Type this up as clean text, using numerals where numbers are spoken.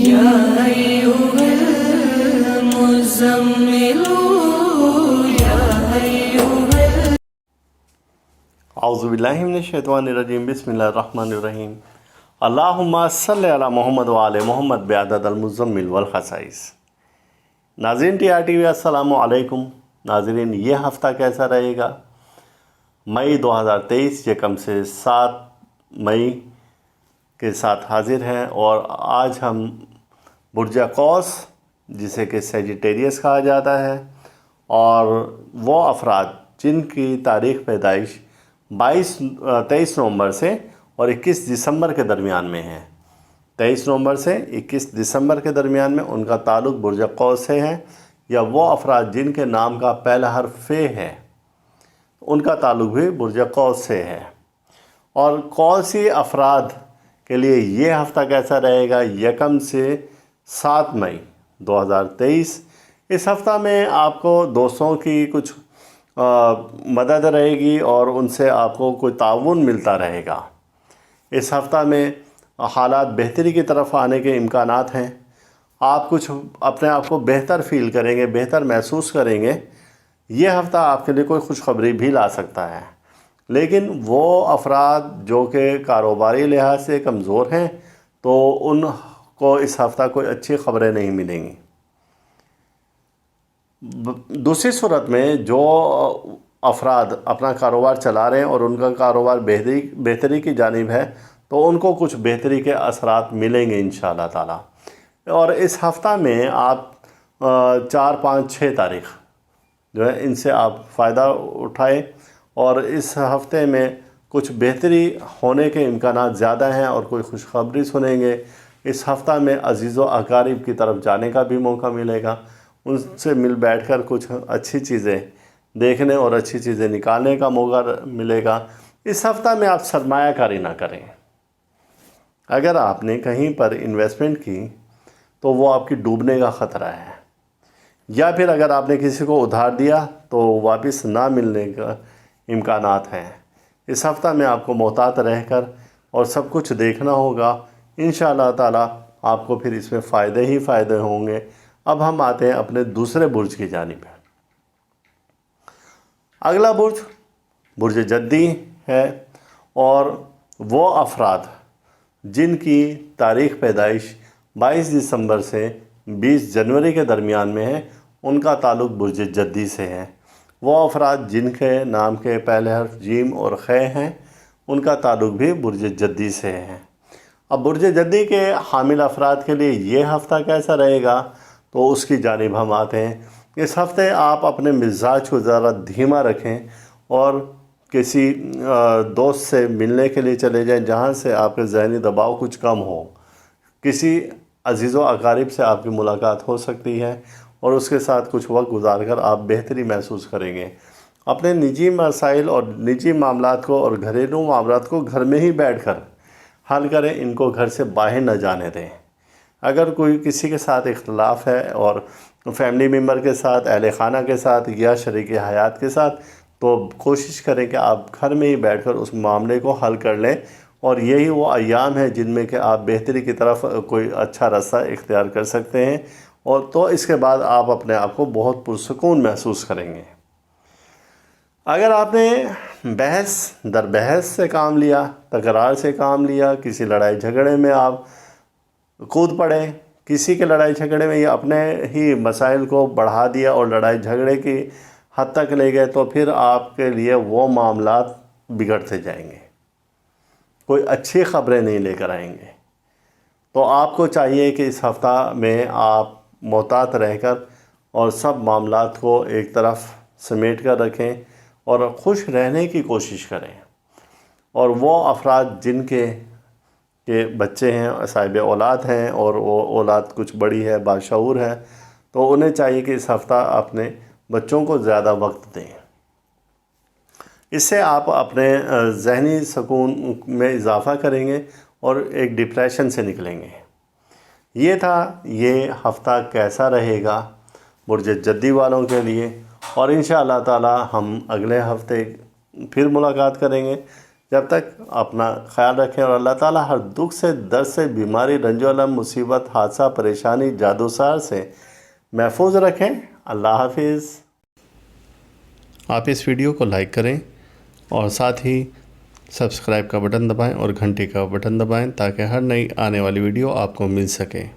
يا أيها المزمل يا أيها اعوذ باللہ من الشیطان الرجیم بسم اللہ الرحمن الرحیم اللہم صلی علی محمد وعلی محمد بعدد المزمل والخصائص۔ ناظرین ٹی آر ٹی وی السلام علیکم۔ ناظرین یہ ہفتہ کیسا رہے گا؟ مئی 2023 یکم سے 7 مئی کے ساتھ حاضر ہیں، اور آج ہم برج قوس جسے کہ سیجیٹیریس کہا جاتا ہے، اور وہ افراد جن کی تاریخ پیدائش 23 نومبر سے اور 21 دسمبر کے درمیان میں ہے، 23 نومبر سے 21 دسمبر کے درمیان میں ان کا تعلق برج قوس سے ہے، یا وہ افراد جن کے نام کا پہلا حرف ف ہے ان کا تعلق بھی برج قوس سے ہے۔ اور قوسی افراد کے لیے یہ ہفتہ کیسا رہے گا؟ یکم سے 7 مئی 2023۔ اس ہفتہ میں آپ کو دوستوں کی کچھ مدد رہے گی اور ان سے آپ کو کوئی تعاون ملتا رہے گا۔ اس ہفتہ میں حالات بہتری کی طرف آنے کے امکانات ہیں۔ آپ کچھ اپنے آپ کو بہتر فیل کریں گے، بہتر محسوس کریں گے۔ یہ ہفتہ آپ کے لیے کوئی خوشخبری بھی لا سکتا ہے، لیکن وہ افراد جو کہ کاروباری لحاظ سے کمزور ہیں تو ان کو اس ہفتہ کوئی اچھی خبریں نہیں ملیں گی۔ دوسری صورت میں جو افراد اپنا کاروبار چلا رہے ہیں اور ان کا کاروبار بہتری کی جانب ہے تو ان کو کچھ بہتری کے اثرات ملیں گے انشاءاللہ تعالی۔ اور اس ہفتہ میں آپ 4، 5، 6 تاریخ جو ہے ان سے آپ فائدہ اٹھائیں، اور اس ہفتے میں کچھ بہتری ہونے کے امکانات زیادہ ہیں اور کوئی خوشخبری سنیں گے۔ اس ہفتہ میں عزیز و اقارب کی طرف جانے کا بھی موقع ملے گا، ان سے مل بیٹھ کر کچھ اچھی چیزیں دیکھنے اور اچھی چیزیں نکالنے کا موقع ملے گا۔ اس ہفتہ میں آپ سرمایہ کاری نہ کریں۔ اگر آپ نے کہیں پر انویسٹمنٹ کی تو وہ آپ کی ڈوبنے کا خطرہ ہے، یا پھر اگر آپ نے کسی کو ادھار دیا تو واپس نہ ملنے کا امکانات ہیں۔ اس ہفتہ میں آپ کو محتاط رہ کر اور سب کچھ دیکھنا ہوگا۔ انشاءاللہ تعالی آپ کو پھر اس میں فائدے ہی فائدے ہوں گے۔ اب ہم آتے ہیں اپنے دوسرے برج کی جانب۔ اگلا برج جدی ہے، اور وہ افراد جن کی تاریخ پیدائش 22 دسمبر سے 20 جنوری کے درمیان میں ہے ان کا تعلق برج جدی سے ہے۔ وہ افراد جن کے نام کے پہلے حرف جیم اور خ ہیں ان کا تعلق بھی برج جدی سے ہے۔ اب برج جدی کے حامل افراد کے لیے یہ ہفتہ کیسا رہے گا تو اس کی جانب ہم آتے ہیں۔ اس ہفتے آپ اپنے مزاج کو ذرا دھیما رکھیں اور کسی دوست سے ملنے کے لیے چلے جائیں جہاں سے آپ کے ذہنی دباؤ کچھ کم ہو۔ کسی عزیز و اقارب سے آپ کی ملاقات ہو سکتی ہے اور اس کے ساتھ کچھ وقت گزار کر آپ بہتری محسوس کریں گے۔ اپنے نجی مسائل اور نجی معاملات کو اور گھریلو معاملات کو گھر میں ہی بیٹھ کر حل کریں، ان کو گھر سے باہر نہ جانے دیں۔ اگر کوئی کسی کے ساتھ اختلاف ہے اور فیملی ممبر کے ساتھ، اہل خانہ کے ساتھ یا شریک حیات کے ساتھ، تو کوشش کریں کہ آپ گھر میں ہی بیٹھ کر اس معاملے کو حل کر لیں، اور یہی وہ ایام ہیں جن میں کہ آپ بہتری کی طرف کوئی اچھا راستہ اختیار کر سکتے ہیں، اور تو اس کے بعد آپ اپنے آپ کو بہت پرسکون محسوس کریں گے۔ اگر آپ نے بحث در بحث سے کام لیا، تکرار سے کام لیا، کسی لڑائی جھگڑے میں آپ کود پڑے، کسی کے لڑائی جھگڑے میں یا اپنے ہی مسائل کو بڑھا دیا اور لڑائی جھگڑے کی حد تک لے گئے، تو پھر آپ کے لیے وہ معاملات بگڑتے جائیں گے، کوئی اچھی خبریں نہیں لے کر آئیں گے۔ تو آپ کو چاہیے کہ اس ہفتہ میں آپ محتاط رہ کر اور سب معاملات کو ایک طرف سمیٹ کر رکھیں اور خوش رہنے کی کوشش کریں۔ اور وہ افراد جن کے بچے ہیں، صاحب اولاد ہیں، اور وہ اولاد کچھ بڑی ہے، باشعور ہے، تو انہیں چاہیے کہ اس ہفتہ اپنے بچوں کو زیادہ وقت دیں۔ اس سے آپ اپنے ذہنی سکون میں اضافہ کریں گے اور ایک ڈپریشن سے نکلیں گے۔ یہ تھا یہ ہفتہ کیسا رہے گا برج جدی والوں کے لیے، اور انشاءاللہ تعالی ہم اگلے ہفتے پھر ملاقات کریں گے۔ جب تک اپنا خیال رکھیں اور اللہ تعالیٰ ہر دکھ سے، درد سے، بیماری، رنج و الم، مصیبت، حادثہ، پریشانی، جادو سار سے محفوظ رکھیں۔ اللہ حافظ۔ آپ اس ویڈیو کو لائک کریں اور ساتھ ہی سبسکرائب کا بٹن دبائیں اور گھنٹی کا بٹن دبائیں تاکہ ہر نئی آنے والی ویڈیو آپ کو مل سکے۔